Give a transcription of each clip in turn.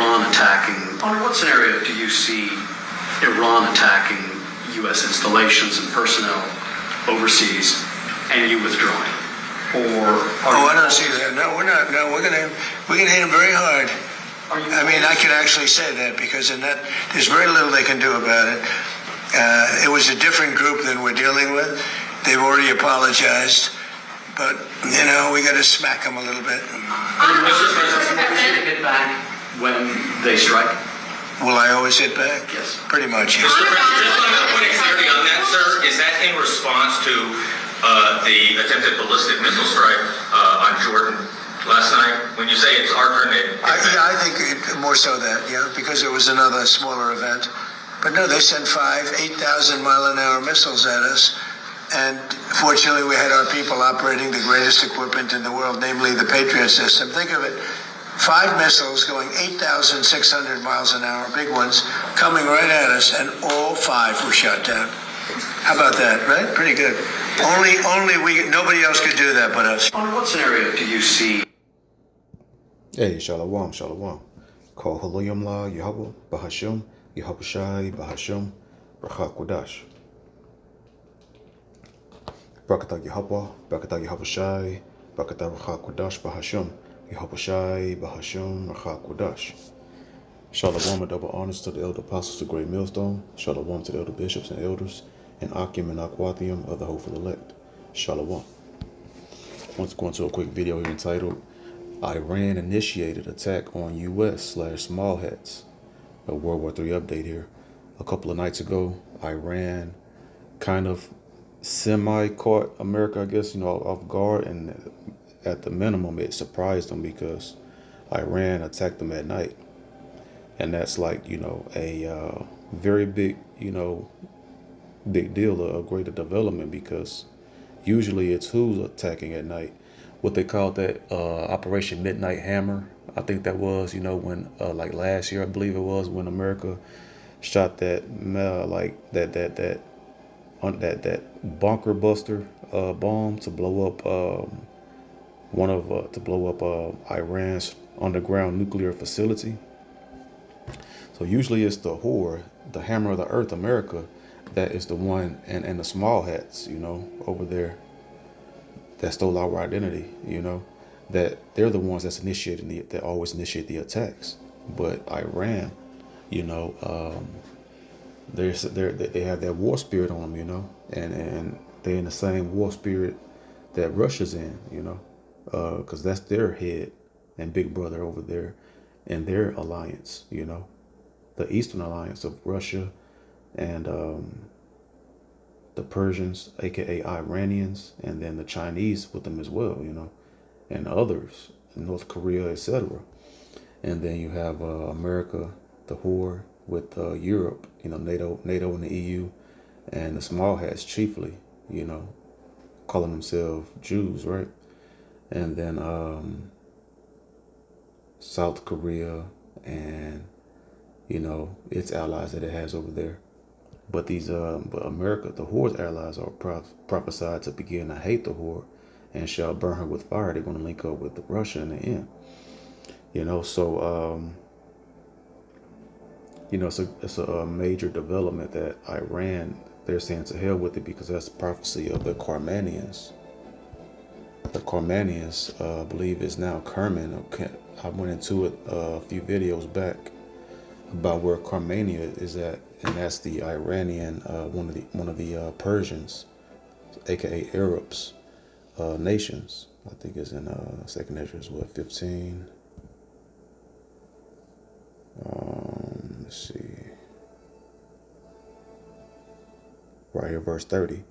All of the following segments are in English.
Iran attacking, under what scenario do you see Iran attacking U.S. installations and personnel overseas and you withdrawing? I don't see that. No, we're not. No, we're gonna hit them very hard. I mean, I can actually say that because in that there's very little they can do about it. It was a different group than we're dealing with. They've already apologized, but you know we got to smack them a little bit. Mr. President, will you hit back when they strike? Will I always hit back? Yes. Pretty much, yes. Mr. President, just want to put it clearly on that, sir. Is that in response to the attempted ballistic missile strike on Jordan last night? When you say it's our turn, I think more so that, yeah, because it was another smaller event. But no, they sent 8,000 mile-an-hour missiles at us. And fortunately, we had our people operating the greatest equipment in the world, namely the Patriot system. Think of it, 5 missiles going 8,600 miles an hour, big ones, coming right at us, and all 5 were shot down. How about that, right? Pretty good. Nobody else could do that but us. Under what scenario do you see? Hey, Shalom, Shalom. Call Halayim La Yahweh Bahashim, Yahushai Bahashim, Brachak Kodash. Brakatah Yahweh, Brakatah Yahushai, Brakatah Brachak Kodash Bahashim, Yahushai Bahashim, Brachak Kodash. Shalom and double honors to the elder apostles of Great Millstone. Shalom to the elder bishops and elders, and Akim and Akwathium of the hopeful elect. Shalom. I want to go into a quick video here entitled Iran initiated attack on U.S./small hats. A World War III update here. A couple of nights ago, Iran kind of semi-caught America, I guess, off guard, and at the minimum, it surprised them because Iran attacked them at night. And that's like, a very big, big deal, a greater development, because usually it's who's attacking at night. What they called that Operation Midnight Hammer. I think that was, when like last year, I believe it was, when America shot that that bunker buster bomb to blow up Iran's underground nuclear facility. So usually it's the whore, the hammer of the earth, America, that is the one, and the small hats, over there, that stole our identity, that they're the ones that always initiate the attacks. But Iran, they have that war spirit on them, and they're in the same war spirit that Russia's in, because that's their head and big brother over there in their alliance, the Eastern Alliance of Russia and the Persians, aka Iranians, and then the Chinese with them as well, and others, North Korea, etc. And then you have America, the whore, with Europe, NATO and the EU, and the small hats chiefly, calling themselves Jews, right? And then South Korea and its allies that it has over there. But but America, the whore's allies, are prophesied to begin to hate the whore and shall burn her with fire. They're going to link up with Russia in the end. So it's a major development that Iran, they're saying to hell with it, because that's the prophecy of the Karmanians. The Karmanians, I believe, is now Kerman. I went into it a few videos back about where Karmania is at, and that's the Iranian, one of the Persians, aka Arabs, nations. I think it's in Second Ezra, 15. Let's see. Right here, verse 30.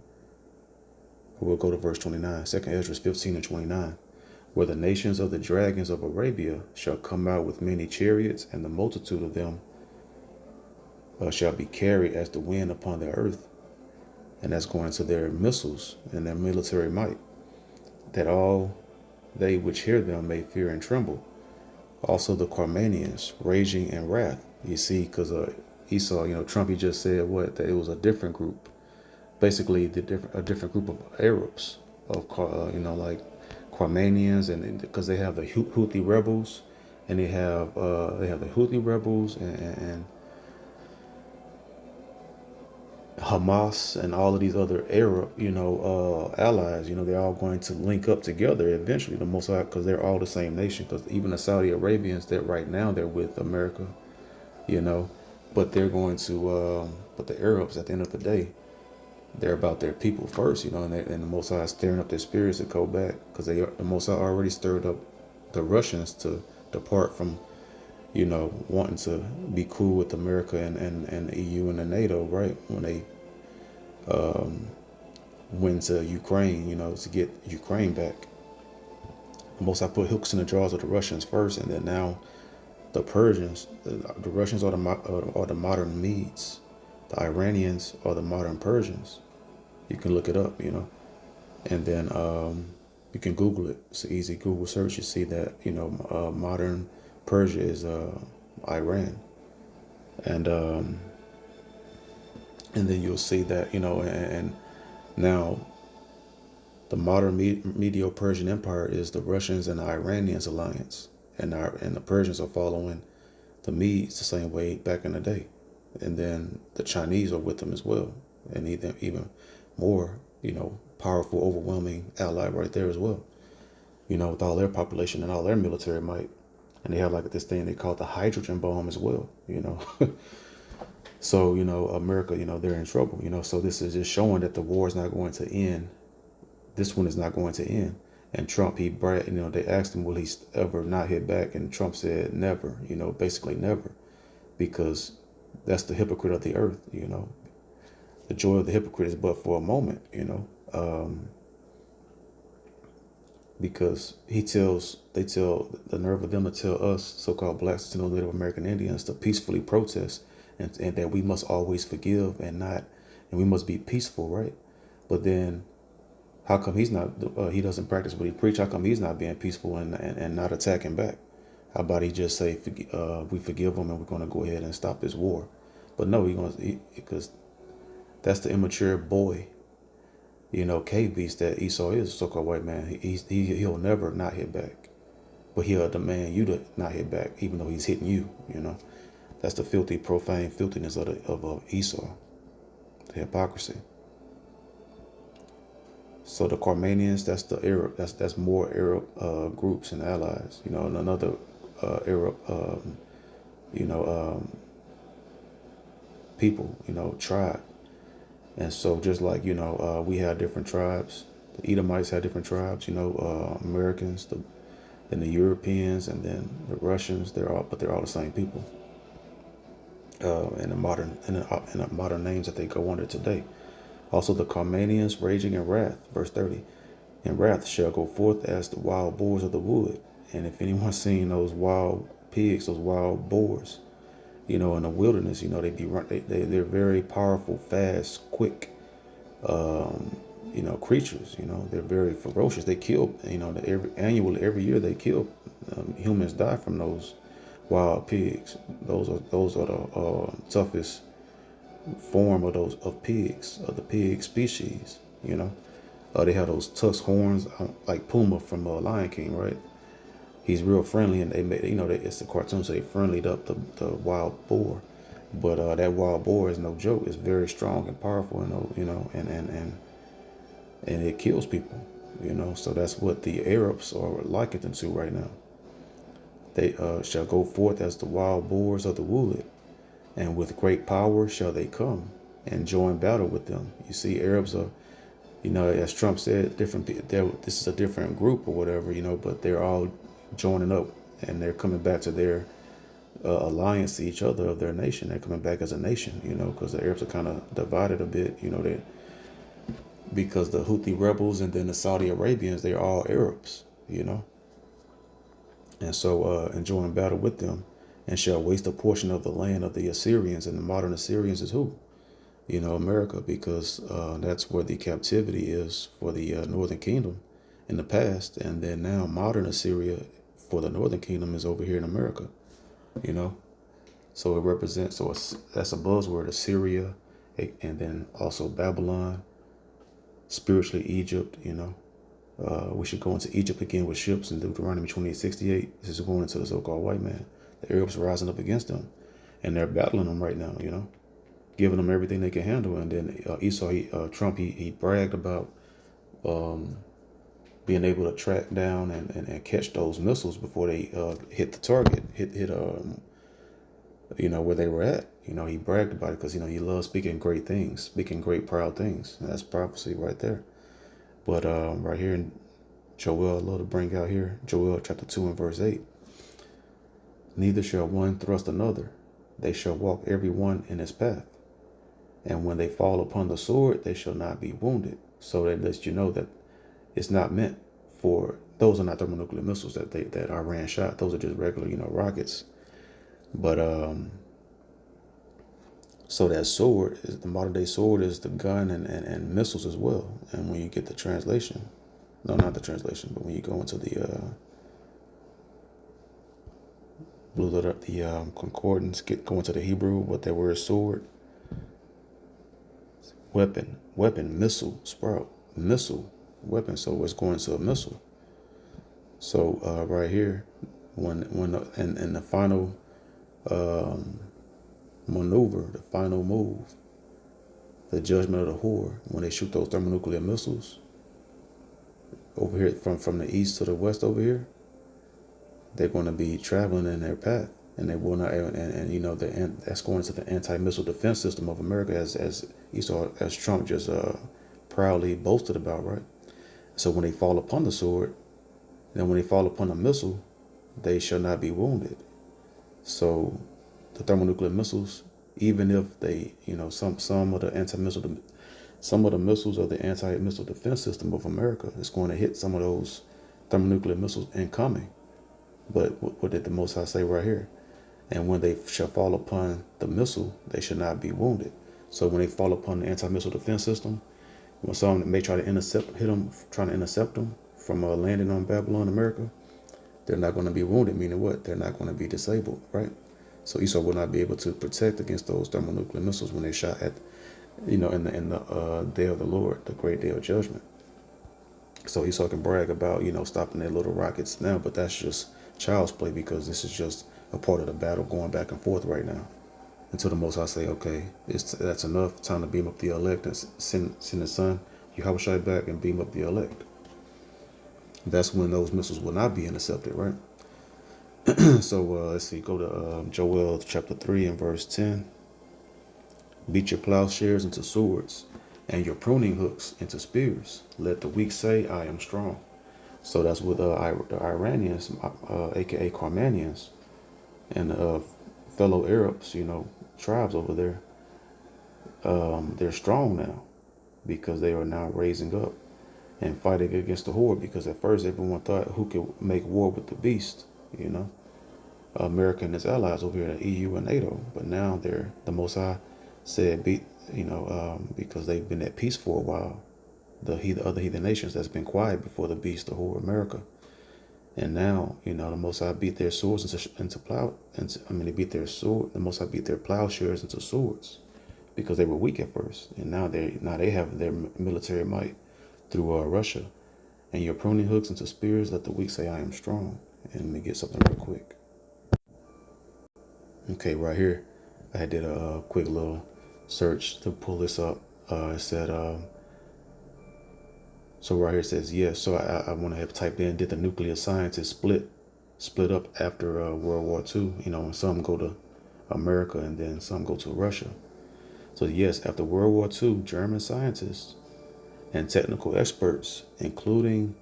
We'll go to verse 29. Second Ezra 15 and 29. Where the nations of the dragons of Arabia shall come out with many chariots, and the multitude of them shall be carried as the wind upon the earth. And that's going to their missiles and their military might, that all they which hear them may fear and tremble. Also the Karmanians, raging in wrath. You see, because Esau, Trump, he just said that it was a different group, basically a different group of Arabs, of like Karmanians, and because they have the Houthi rebels, and they have the Houthi rebels and Hamas and all of these other Arab, allies. They're all going to link up together eventually. The Mossad, because they're all the same nation. Because even the Saudi Arabians, that right now they're with America, but they're going to. But the Arabs, at the end of the day, they're about their people first, and the Mossad is stirring up their spirits to go back, because the Mossad already stirred up the Russians to depart from, wanting to be cool with America and the EU and the NATO, right? When they went to Ukraine, to get Ukraine back. The Mossad put hooks in the jaws of the Russians first, and then now the Persians, the Russians are the modern Medes. The Iranians are the modern Persians. You can look it up, and then you can Google it. It's an easy Google search. You see that, modern Persia is Iran. And then you'll see that, and now the modern Medo-Persian Empire is the Russians and the Iranians alliance. And the Persians are following the Medes the same way back in the day. And then the Chinese are with them as well. And even more, powerful, overwhelming ally right there as well. With all their population and all their military might. And they have like this thing they call the hydrogen bomb as well, So, America, they're in trouble, So this is just showing that the war is not going to end. This one is not going to end. And Trump, they asked him, will he ever not hit back? And Trump said never, basically never. Because that's the hypocrite of the earth, The joy of the hypocrite is but for a moment, because they tell the nerve of them to tell us, so-called blacks, to Native American Indians, to peacefully protest, and that we must always forgive and we must be peaceful, right? But then, how come he doesn't practice what he preach? How come he's not being peaceful and not attacking back? How about he just say, we forgive him and we're going to go ahead and stop this war? But no, because that's the immature boy, cave beast that Esau is, so-called white man. He'll never not hit back. But he'll demand you to not hit back, even though he's hitting you, That's the filthy, profane filthiness of Esau, the hypocrisy. So the Carmanians, that's the Arab, that's more Arab groups and allies, and another Arab, people, tribe. And so just like, we have different tribes, the Edomites had different tribes, Americans, then the Europeans, and then the Russians, they're all the same people. In the modern names that they go under today. Also the Carmanians raging in wrath, verse 30. In wrath shall go forth as the wild boars of the wood. And if anyone's seen those wild pigs, those wild boars, in the wilderness, they're very powerful, fast, quick, creatures. They're very ferocious. They kill, every year they kill. Humans die from those wild pigs. Those are the toughest form of the pig species. They have those tusk horns like Puma from Lion King, right? He's real friendly, and they made, it's a cartoon, so they friendlied up the wild boar. But that wild boar is no joke. It's very strong and powerful, and it kills people, So that's what the Arabs are likened to right now. They shall go forth as the wild boars of the wood, and with great power shall they come and join battle with them. You see, Arabs are, as Trump said, different. This is a different group or whatever, but they're all joining up, and they're coming back to their alliance to each other of their nation. They're coming back as a nation, because the Arabs are kind of divided a bit, because the Houthi rebels and then the Saudi Arabians, they're all Arabs, and so enjoying battle with them, and shall waste a portion of the land of the Assyrians. And the modern Assyrians is who? America, because that's where the captivity is for the Northern Kingdom in the past, and then now modern Assyria for the Northern Kingdom is over here in America, So it represents, that's a buzzword, Assyria, and then also Babylon, spiritually Egypt, We should go into Egypt again with ships in Deuteronomy 28:68. This is going into the so-called white man. The Arabs are rising up against them, and they're battling them right now, giving them everything they can handle. And then Trump, he bragged about being able to track down and catch those missiles before they hit the target, where they were at. He bragged about it because, he loves speaking great things, speaking great, proud things. And that's prophecy right there. But right here in Joel, I love to bring out here, Joel chapter 2 and verse 8. Neither shall one thrust another. They shall walk every one in his path. And when they fall upon the sword, they shall not be wounded. So that lets you know that it's not meant for, those are not thermonuclear missiles that Iran shot. Those are just regular, rockets. But so that sword, the modern day sword, is the gun and missiles as well. And when you get the translation, no, not the translation, but when you go into the concordance, go into the Hebrew, what that word sword, weapon, missile, sprout, missile, weapon. So it's going to a missile. So right here, when in the final maneuver, the final move, the judgment of the whore, when they shoot those thermonuclear missiles over here from the east to the west over here, they're going to be traveling in their path, and they will not. And that's going to the anti-missile defense system of America, as Trump just proudly boasted about, right? So when they fall upon the sword, then when they fall upon a missile, they shall not be wounded. So the thermonuclear missiles, even if they, some of the missiles of the anti-missile defense system of America is going to hit some of those thermonuclear missiles incoming. But what did the Most High say right here? And when they shall fall upon the missile, they shall not be wounded. So when they fall upon the anti-missile defense system, when some may try to intercept them from landing on Babylon, America, they're not going to be wounded, meaning what? They're not going to be disabled, right? So Esau will not be able to protect against those thermonuclear missiles when they shot at, in the day of the Lord, the great day of judgment. So Esau can brag about, stopping their little rockets now, but that's just child's play, because this is just a part of the battle going back and forth right now. Until the Most High say, okay, that's enough. Time to beam up the elect and send the son, Yahushua, back and beam up the elect. That's when those missiles will not be intercepted, right? So let's see, go to Joel chapter 3 and verse 10. Beat your plowshares into swords and your pruning hooks into spears. Let the weak say, I am strong. So that's what the Iranians, aka Carmanians, and fellow Arabs, tribes over there, they're strong now because they are now raising up and fighting against the horde. Because at first everyone thought, who could make war with the beast, America and its allies over here at EU and NATO. But now the Most High said, because they've been at peace for a while, the other heathen nations that's been quiet before the beast, the whole America. And now, the Most High beat their swords the Most High beat their plowshares into swords, because they were weak at first. And now they have their military might through Russia. And your pruning hooks into spears, let the weak say, I am strong. And let me get something real quick. Okay, right here, I did a quick little search to pull this up. It said, so right here it says, yes. So I want to have typed in, did the nuclear scientists split up after World War II? And some go to America and then some go to Russia. So yes, after World War II, German scientists and technical experts, including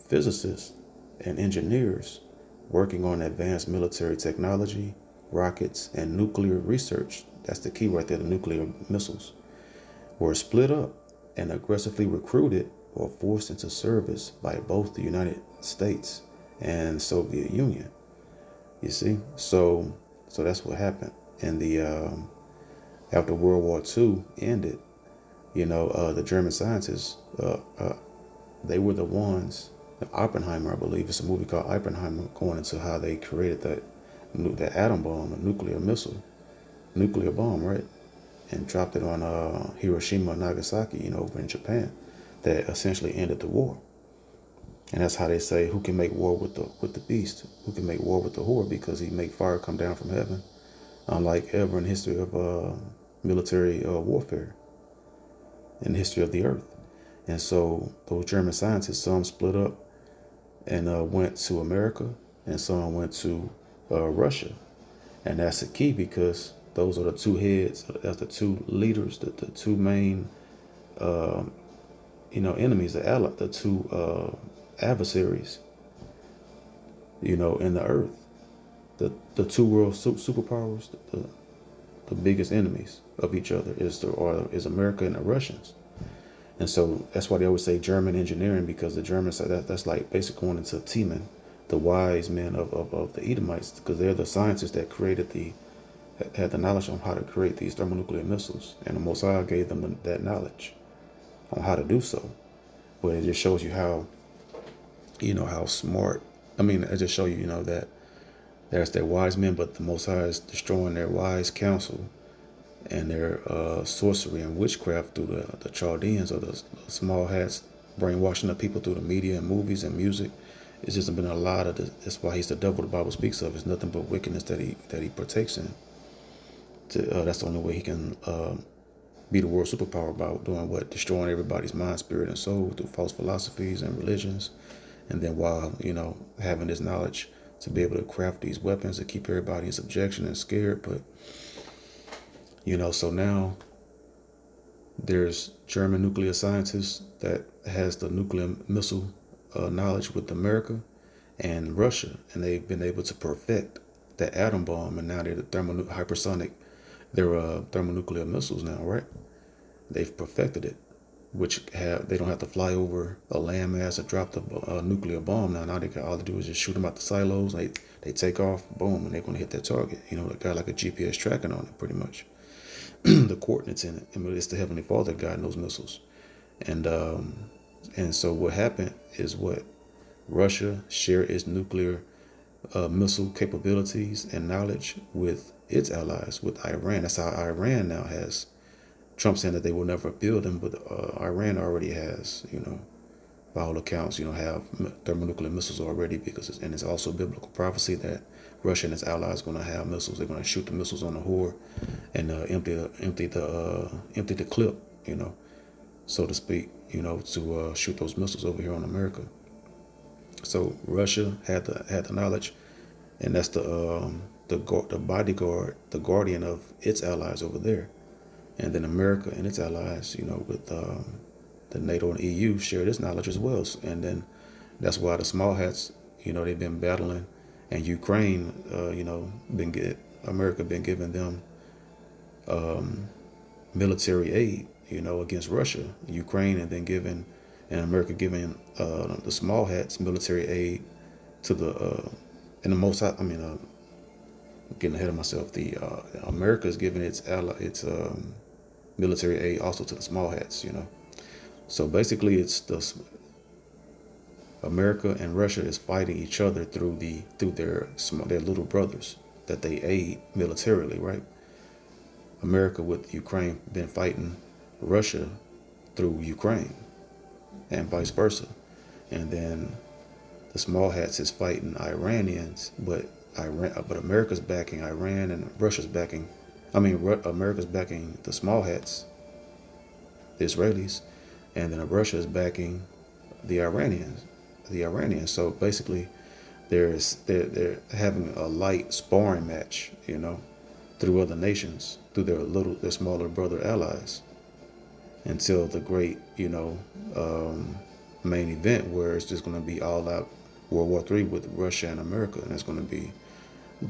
physicists and engineers working on advanced military technology, rockets, and nuclear research, that's the key right there, the nuclear missiles, were split up and aggressively recruited or forced into service by both the United States and Soviet Union. You see, so that's what happened. And after World War II ended, the German scientists, they were the ones. Oppenheimer, I believe, it's a movie called Oppenheimer, going into how they created that atom bomb, a nuclear bomb, right? And dropped it on Hiroshima and Nagasaki, over in Japan, that essentially ended the war. And that's how they say, who can make war with the beast? Who can make war with the whore? Because he make fire come down from heaven, unlike ever in history of military warfare, in the history of the earth. And so those German scientists, some split up and went to America, and some went to Russia. And that's the key, because those are the two heads, that's the two leaders, the two main, enemies, the two adversaries, in the earth. The two world superpowers, the biggest enemies of each other is America and the Russians. And so that's why they always say German engineering, because the Germans, that's like basically going into Teman, the wise men of the Edomites, because they're the scientists that had the knowledge on how to create these thermonuclear missiles. And the Mosai gave them that knowledge on how to do so. But it just shows you how, how smart. I mean, it just shows you, that there's their wise men, but the Most High is destroying their wise counsel and their sorcery and witchcraft through the Chaldeans, or the small hats, brainwashing the people through the media and movies and music. It's just been a lot of this. That's why he's the devil the Bible speaks of. It's nothing but wickedness that he partakes in. That's the only way he can be the world superpower, about doing what? Destroying everybody's mind, spirit, and soul through false philosophies and religions. And then while, having this knowledge to be able to craft these weapons to keep everybody in subjection and scared. But, so now there's German nuclear scientists that has the nuclear missile knowledge with America and Russia, and they've been able to perfect the atom bomb, and now they're the hypersonic, they're thermonuclear missiles now, right? They've perfected it, which they don't have to fly over a landmass or drop the nuclear bomb. Now they got all to do is just shoot them out the silos. They take off, boom, and they're going to hit their target. They got like a GPS tracking on it, pretty much. The coordinates in it. I mean, it's the Heavenly Father guiding those missiles. And so what happened is what Russia shared its nuclear missile capabilities and knowledge with its allies, with Iran. That's how Iran now has. Trump saying that they will never build them, but Iran already has, by all accounts, have thermonuclear missiles already, because it's also biblical prophecy that Russia and its allies are going to have missiles. They're going to shoot the missiles on the whore and empty the clip, so to speak, to shoot those missiles over here on America. So Russia had the knowledge, and that's the bodyguard, the guardian of its allies over there. And then America and its allies, with the NATO and EU share this knowledge as well. And then that's why the small hats, they've been battling, and Ukraine, America been giving them military aid, against Russia, Ukraine, and America giving the small hats military aid to getting ahead of myself. America is giving its military aid also to the small hats, So basically, it's America and Russia is fighting each other through their little brothers that they aid militarily, right? America with Ukraine been fighting Russia through Ukraine, and vice versa. And then the small hats is fighting Iranians, but America's backing Iran, and America's backing the small hats, the Israelis, and then Russia is backing the Iranians. So basically, they're having a light sparring match, through other nations, through their smaller brother allies, until the great, main event, where it's just going to be all out World War III with Russia and America, and it's going to be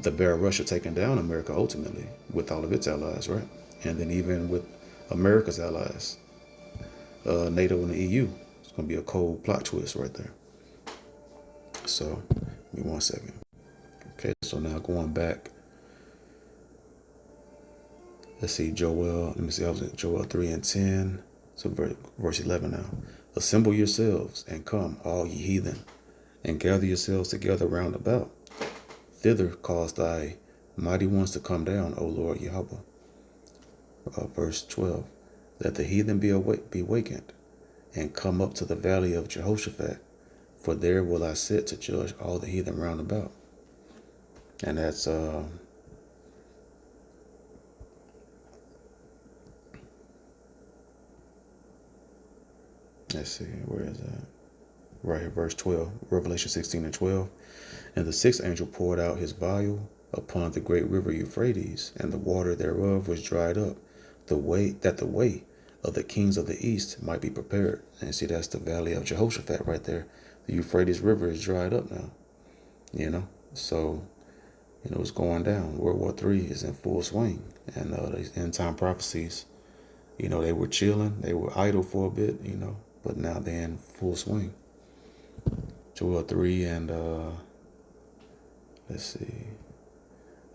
the bear Russia taking down America ultimately with all of its allies, right? And then even with America's allies, NATO and the EU, it's going to be a cold plot twist right there. So, give me 1 second. Okay, so now going back, let's see, Joel 3:10, so verse 11 now. Assemble yourselves and come, all ye heathen, and gather yourselves together round about. Thither cause thy mighty ones to come down, O Lord Yahweh. Verse 12. Let the heathen be wakened, and come up to the valley of Jehoshaphat. For there will I sit to judge all the heathen round about. And that's let's see, where is that? Right here, verse 12, Revelation 16 and 12. And the sixth angel poured out his vial upon the great river Euphrates, and the water thereof was dried up, the way of the kings of the east might be prepared. And see, that's the valley of Jehoshaphat right there. The Euphrates River is dried up now, So, it's going down. World War III is in full swing. And these end time prophecies, they were chilling. They were idle for a bit, but now they're in full swing. Joel 3 and let's see.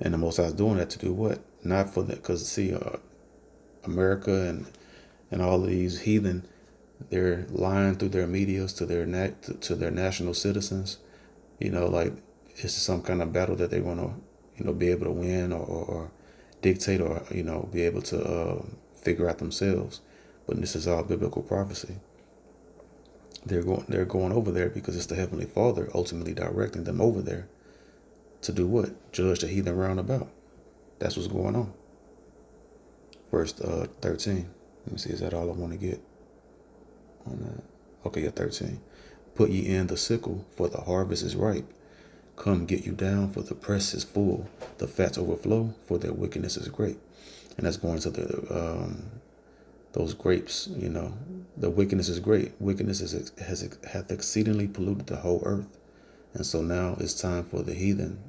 And the Most High is doing that to do what? Not for that, because see, America and all of these heathen, they're lying through their medias to their national citizens. Like it's some kind of battle that they want to, be able to win or dictate or be able to figure out themselves. But this is all biblical prophecy. They're going over there because it's the Heavenly Father ultimately directing them over there to do what? Judge the heathen round about. That's what's going on. Verse 13. Let me see, is that all I want to get on that? Okay, yeah, 13. Put ye in the sickle, for the harvest is ripe. Come, get you down, for the press is full. The fats overflow, for their wickedness is great. And that's going to the those grapes, the wickedness is great. Wickedness hath exceedingly polluted the whole earth. And so now it's time for the heathen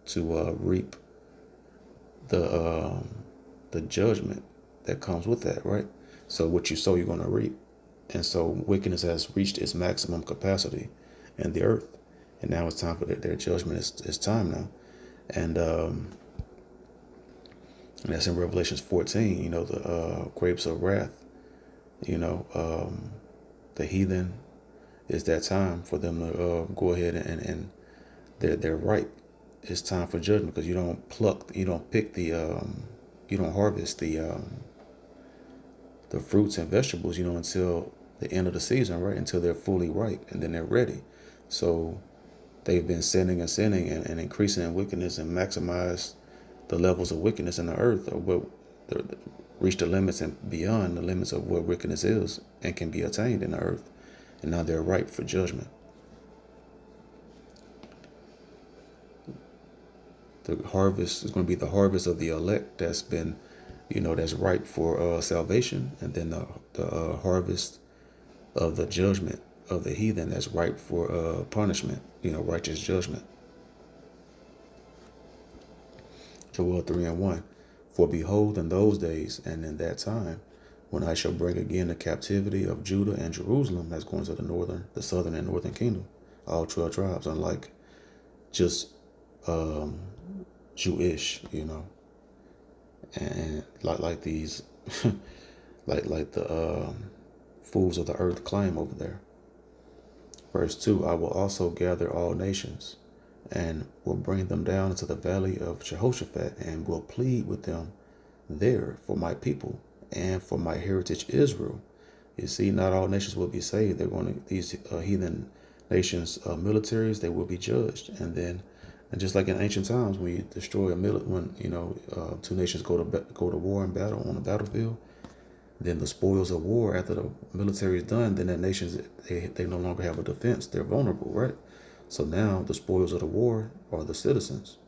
to reap the judgment that comes with that, right? So what you sow, you're going to reap. And so wickedness has reached its maximum capacity in the earth. And now it's time for their judgment. It's time now. And that's in Revelations 14, the grapes of wrath, the heathen, is that time for them to go ahead and they're ripe. It's time for judgment because you don't pick you don't harvest the fruits and vegetables, until the end of the season, right? Until they're fully ripe and then they're ready. So they've been sinning and increasing in wickedness and maximize the levels of wickedness in the earth, or what reach the limits and beyond the limits of what wickedness is and can be attained in the earth. And now they're ripe for judgment. The harvest is going to be the harvest of the elect that's been, that's ripe for salvation. And then the harvest of the judgment of the heathen that's ripe for punishment, righteous judgment. Joel 3 and 1. For behold, in those days and in that time, when I shall bring again the captivity of Judah and Jerusalem, that's going to the southern and northern kingdom, all 12 tribes, unlike just Jewish, and like these, like the fools of the earth claim over there. Verse 2, I will also gather all nations and will bring them down into the valley of Jehoshaphat and will plead with them there for my people and for my heritage Israel. You see, not all nations will be saved. These heathen nations, militaries, they will be judged. And just like in ancient times, when you destroy two nations go to war and battle on a battlefield, then the spoils of war, after the military is done, then that nations, they no longer have a defense. They're vulnerable, right? So now the spoils of the war are the citizens,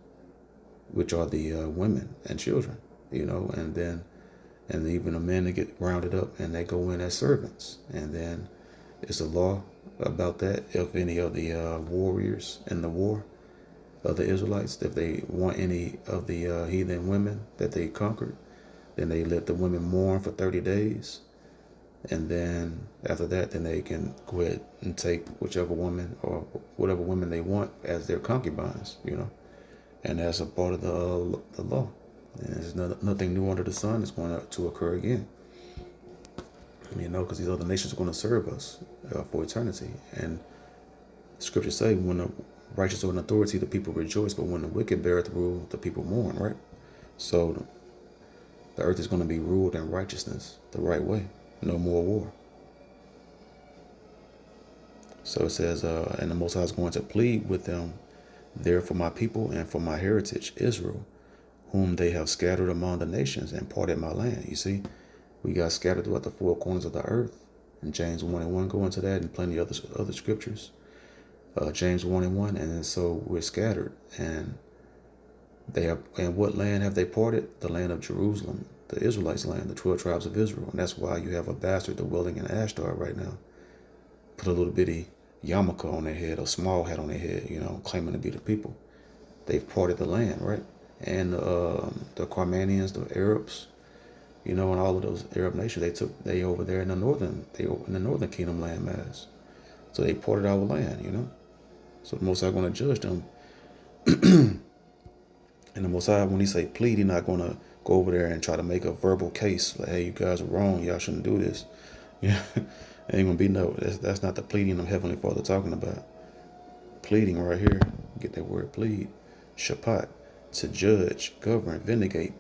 which are the women and children, and even the men that get rounded up and they go in as servants. And then it's a law about that. If any of the warriors in the war of the Israelites, if they want any of the heathen women that they conquered, then they let the women mourn for 30 days. And then after that, then they can go ahead and take whichever woman or whatever women they want as their concubines, And that's a part of the law. And there's nothing new under the sun is going to occur again. Because these other nations are going to serve us for eternity. And scriptures say, when the righteous are in authority, the people rejoice. But when the wicked beareth rule, the people mourn, right? So the earth is going to be ruled in righteousness the right way. No more war. So it says, and the Most High is going to plead with them there for my people and for my heritage, Israel, whom they have scattered among the nations and parted my land. You see, we got scattered throughout the four corners of the earth. And James 1:1 go into that, and plenty of other scriptures. James 1:1, and then so we're scattered. And they have, and what land have they parted? The land of Jerusalem, the Israelites' land, the 12 tribes of Israel. And that's why you have a bastard dwelling in Ashdod right now. Put a little bitty yarmulke on their head, a small hat on their head, claiming to be the people. They've parted the land, right? And the Carmanians, the Arabs, and all of those Arab nations, they over there in the northern kingdom landmass. So they parted our land, So the Most High going to judge them. And the Most High, when he say plead, he's not going to go over there and try to make a verbal case like, hey, you guys are wrong, y'all shouldn't do this. Ain't gonna be no. That's not the pleading of Heavenly Father talking about. Pleading right here. Get that word plead. Shapat, to judge, govern, vindicate,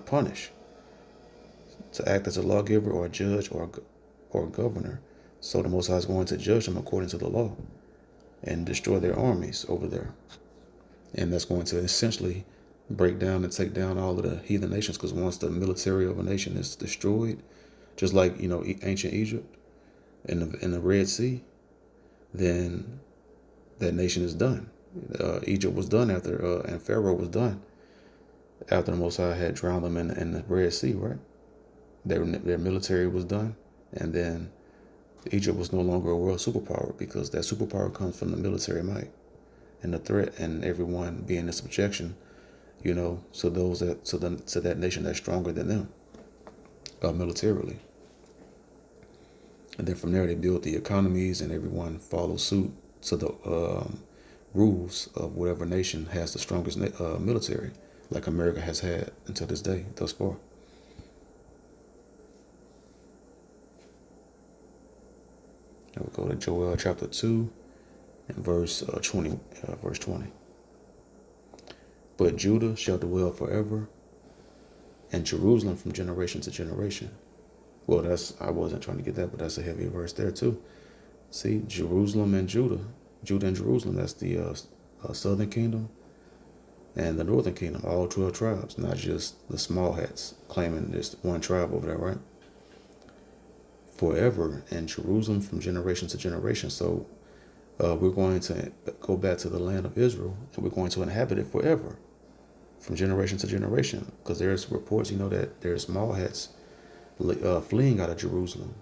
punish. To act as a lawgiver or a judge or a governor. So the Most High is going to judge them according to the law and destroy their armies over there. And that's going to essentially break down and take down all of the heathen nations, because once the military of a nation is destroyed, just like ancient Egypt in the Red Sea, then that nation is done. Egypt was done after, and Pharaoh was done after the Most High had drowned them in the Red Sea, right? Their military was done, and then Egypt was no longer a world superpower, because that superpower comes from the military might and the threat and everyone being in subjection, so that nation that's stronger than them militarily. And then from there, they build the economies, and everyone follows suit to the rules of whatever nation has the strongest military, like America has had until this day, thus far. And we'll go to Joel chapter 2 and verse 20. But Judah shall dwell forever, and Jerusalem from generation to generation. Well, I wasn't trying to get that, but that's a heavy verse there too. See, Jerusalem and Judah and Jerusalem, that's the southern kingdom and the northern kingdom, all 12 tribes, not just the small hats claiming there's one tribe over there, right? Forever, and Jerusalem from generation to generation. So we're going to go back to the land of Israel, and we're going to inhabit it forever, from generation to generation, because there's reports, that there's small hats fleeing out of Jerusalem.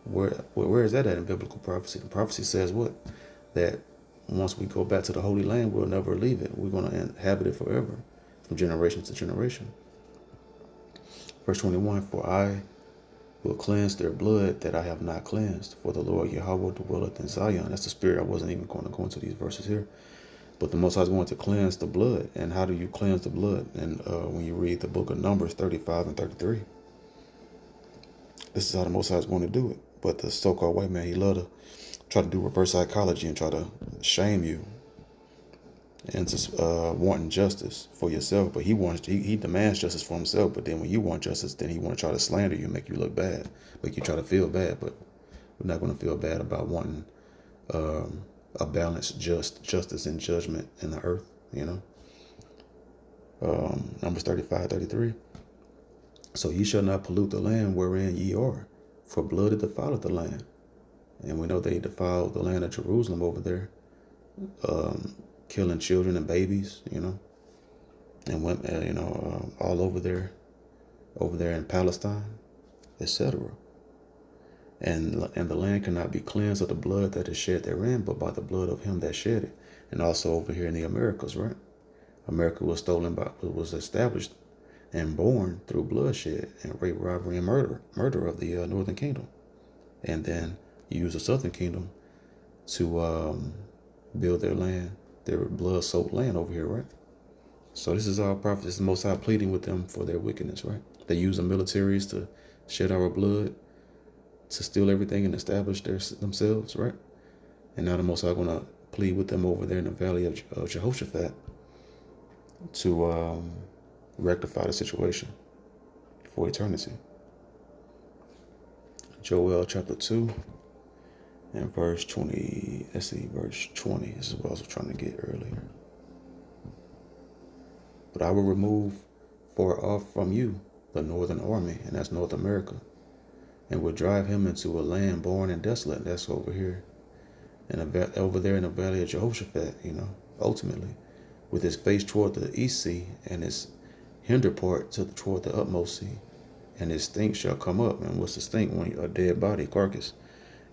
Where is that at in biblical prophecy? The prophecy says what? That once we go back to the Holy Land, we'll never leave it. We're going to inhabit it forever, from generation to generation. Verse 21, for I will cleanse their blood that I have not cleansed, for the Lord Yahweh dwelleth in Zion. That's the spirit. I wasn't even going to go into these verses here. But the Most High is going to cleanse the blood. And how do you cleanse the blood? And when you read the book of Numbers 35 and 33, this is how the Most High is going to do it. But the so-called white man, he love to try to do reverse psychology and try to shame you into wanting justice for yourself. But he demands justice for himself. But then when you want justice, then he want to try to slander you and make you look bad, make you try to feel bad. But we're not going to feel bad about wanting a balanced justice and judgment in the earth, Numbers 35, 33. So ye shall not pollute the land wherein ye are, for blood it defileth the land. And we know they defiled the land of Jerusalem over there, killing children and babies, and went, all over there in Palestine, etc. And the land cannot be cleansed of the blood that is shed therein, but by the blood of him that shed it. And also over here in the Americas, right? America was was established and born through bloodshed and rape, robbery, and murder of the northern kingdom. And then use the southern kingdom to build their land, their blood-soaked land over here, right? So this is all prophecy. This is the Most High pleading with them for their wickedness, right? They use the militaries to shed our blood, to steal everything and establish themselves, right? And now the Most High going to plead with them over there in the valley of Jehoshaphat to rectify the situation for eternity. Joel chapter 2 And verse 20, let's see, verse 20. This is what I was trying to get earlier. But I will remove far off from you the northern army, and that's North America, and will drive him into a land barren and desolate. That's over here, and over there in the valley of Jehoshaphat, ultimately, with his face toward the east sea, and his hinder part toward the utmost sea. And his stink shall come up. And what's the stink? When a dead body, carcass.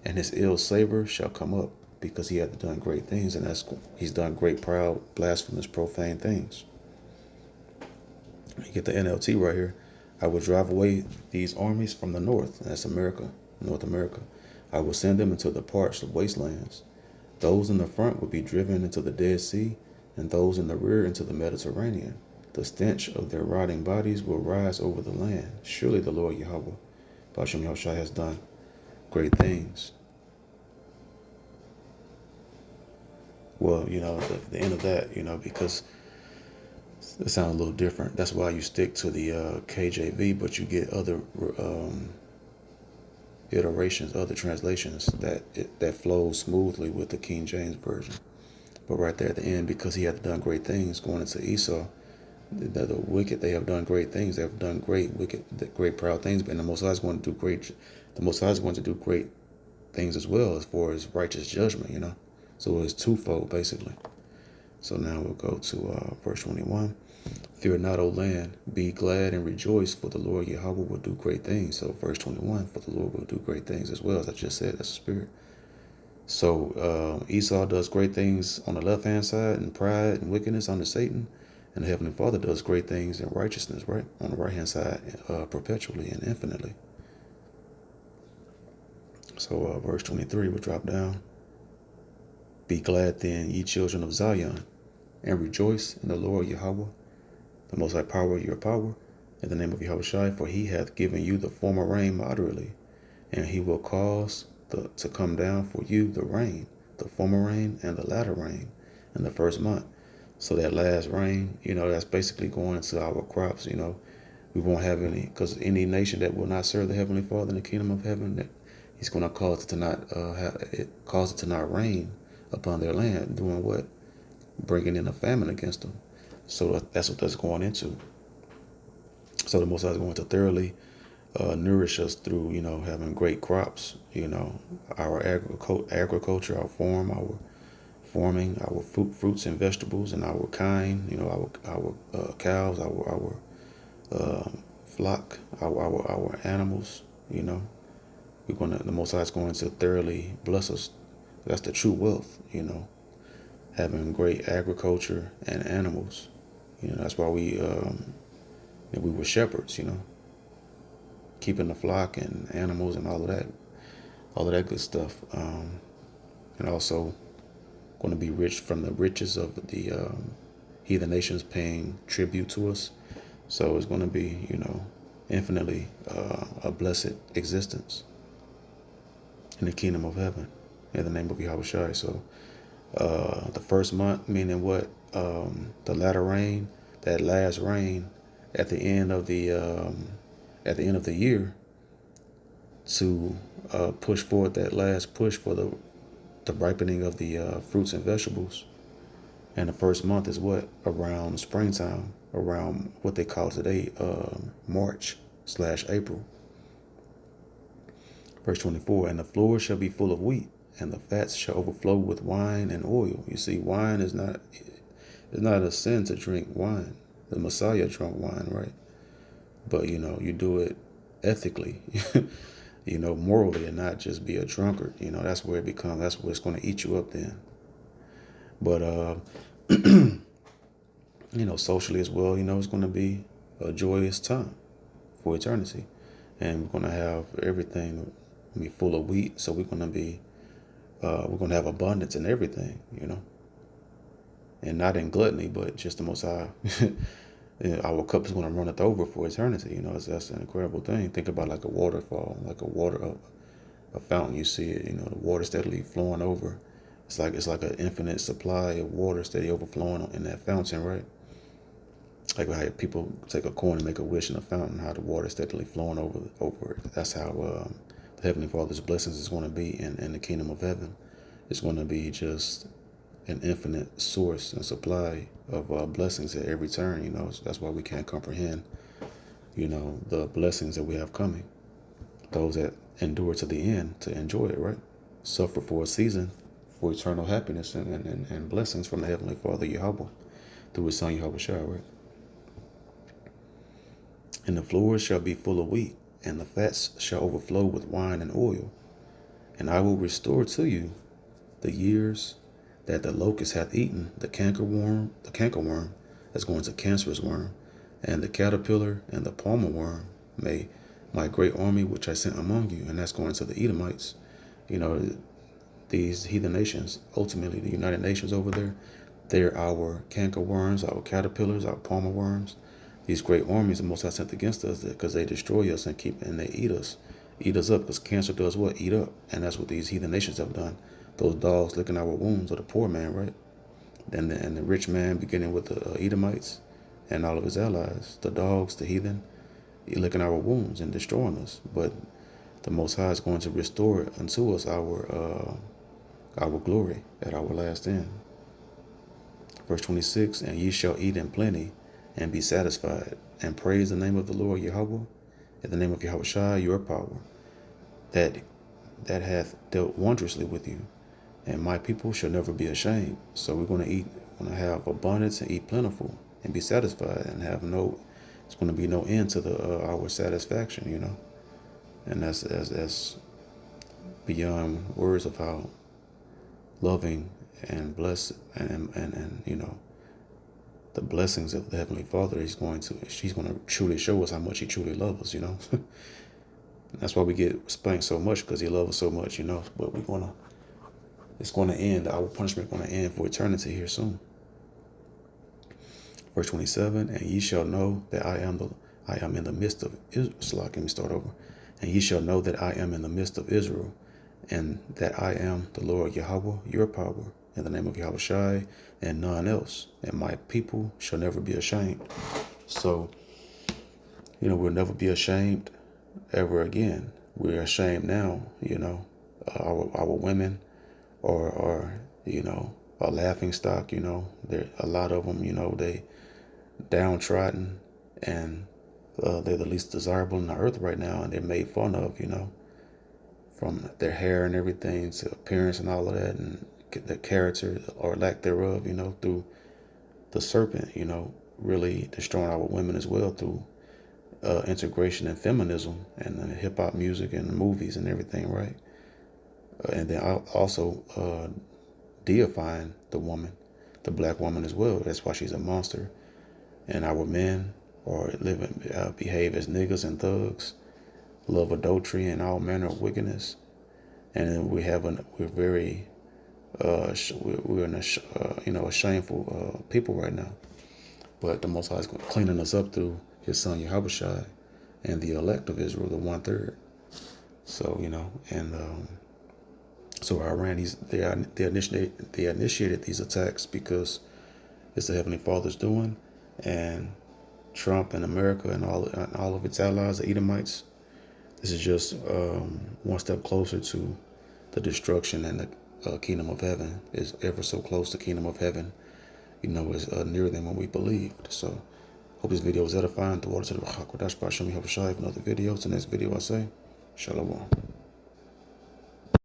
And his ill savor shall come up, because he hath done great things, and he's done great, proud, blasphemous, profane things. You get the NLT right here. I will drive away these armies from the north. That's America, North America. I will send them into the parts of wastelands. Those in the front will be driven into the Dead Sea, and those in the rear into the Mediterranean. The stench of their rotting bodies will rise over the land. Surely the Lord Yahweh, Ba'ashem Yahushua, has done great things. Well, the end of that, because it sounds a little different. That's why you stick to the KJV, but you get other iterations, other translations that flow smoothly with the King James Version. But right there at the end, because he had done great things, going into Esau, the wicked, they have done great things. They have done great, wicked, great, proud things. And the Most High is going to do great. The Most High is going to do great things as well, as far as righteous judgment. So it's twofold, basically. So now we'll go to verse 21. Fear not, O land, be glad and rejoice, for the Lord Yahweh will do great things. So verse 21, for the Lord will do great things as well, as I just said. That's the spirit. So Esau does great things on the left-hand side, and pride and wickedness under Satan. And the Heavenly Father does great things in righteousness, right, on the right-hand side, perpetually and infinitely. So verse 23 will drop down. Be glad then, ye children of Zion, and rejoice in the Lord Yahweh, the Most High power, your power, in the name of Yahushua, for he hath given you the former rain moderately, and he will cause to come down for you the rain, the former rain and the latter rain, in the first month. So that last rain, that's basically going into our crops. We won't have any, because any nation that will not serve the Heavenly Father in the kingdom of heaven, that he's going to cause it to not rain upon their land, doing what? Bringing in a famine against them. So that's what that's going into. So the Most High is going to thoroughly nourish us through, having great crops. Our agriculture, our farming, our fruits and vegetables, and our kind. Our cows, our flock, our animals. The Most High is going to thoroughly bless us. That's the true wealth. Having great agriculture and animals. That's why we were shepherds, keeping the flock and animals and all of that good stuff. And also going to be rich from the riches of the heathen nations paying tribute to us. So it's going to be, infinitely a blessed existence in the kingdom of heaven, in the name of Yahushua. So the first month, meaning what? The latter rain, that last rain at the end of the year, to push forward that last push for the ripening of the fruits and vegetables. And the first month is what? Around springtime, around what they call today March/April. Verse 24, and the floor shall be full of wheat, and the fats shall overflow with wine and oil. You see, wine is not a sin to drink wine. The Messiah drank wine, right? But, you do it ethically, morally, and not just be a drunkard. That's where that's where it's going to eat you up then. But, socially as well, it's going to be a joyous time for eternity. And we're going to have everything be full of wheat. So we're going to have abundance in everything, and not in gluttony, but just the Most High. Our cup is going to run it over for eternity. That's an incredible thing. Think about like a waterfall, like a fountain. You see it, the water steadily flowing over. It's like an infinite supply of water steady overflowing in that fountain, right? Like how people take a coin and make a wish in a fountain, how the water steadily flowing over it. That's how the Heavenly Father's blessings is going to be in the kingdom of heaven. It's going to be just an infinite source and supply of blessings at every turn. You know, so that's why we can't comprehend, you know, the blessings that we have coming. Those that endure to the end to enjoy it, right? Suffer for a season for eternal happiness and blessings from the Heavenly Father Yahweh through His Son Yahweh Shai, right? And the floors shall be full of wheat, and the fats shall overflow with wine and oil. And I will restore to you the years that the locust hath eaten, the cankerworm that's going to cancerous worm, and the caterpillar and the palmer worm, may my great army which I sent among you, and that's going to the Edomites. You know, these heathen nations, ultimately the United Nations over there, they're our cankerworms, our caterpillars, our palmer worms. These great armies the Most High sent against us because they destroy us and they eat us up, because cancer does what? Eat up. And that's what these heathen nations have done. Those dogs licking our wounds, or the poor man, right? And the rich man, beginning with the Edomites and all of his allies, the dogs, the heathen, licking our wounds and destroying us. But the Most High is going to restore unto us our glory at our last end. Verse 26, and ye shall eat in plenty and be satisfied, and praise the name of the Lord Yahweh, in the name of Yahweh Shai, your power, that hath dealt wondrously with you, and my people shall never be ashamed. So we're going to have abundance and eat plentiful and be satisfied, and it's going to be no end to our satisfaction, you know. And that's beyond words of how loving and blessed and you know, the blessings of the Heavenly Father she's going to truly show us how much He truly loves us, you know. That's why we get spanked so much, because He loves us so much, you know. But it's going to end. Our punishment going to end for eternity here soon. Verse 27, and ye shall know that I am in the midst of Israel. Let me start over. And ye shall know that I am in the midst of Israel, and that I am the Lord Yahweh, your power, in the name of Yahweh Shai, and none else. And my people shall never be ashamed. So, you know, we'll never be ashamed ever again. We're ashamed now, you know. Our women are you know, a laughing stock, you know. A lot of them, you know, they downtrodden, and they're the least desirable in the earth right now, and they're made fun of, you know, from their hair and everything to appearance and all of that, and the character or lack thereof, you know, through the serpent, you know, really destroying our women as well through integration and feminism and hip-hop music and movies and everything, right? And then also deifying the woman, the black woman as well. That's why she's a monster. And our men behave as niggas and thugs, love adultery and all manner of wickedness. And then we're very we're in a shameful people right now. But the Most High is cleaning us up through His Son Yahweh Shai and the elect of Israel, the 1/3. So, you know, and so Iran, they initiated these attacks because it's the Heavenly Father's doing, and Trump and America and all of its allies, the Edomites. This is just one step closer to the destruction, and the kingdom of heaven is ever so close. The kingdom of heaven, you know, is nearer than when we believed. So, hope this video was edifying. The water to the Hakodash by Hashem Yahweh Shai. Another video. To the next video, I say, Shalom.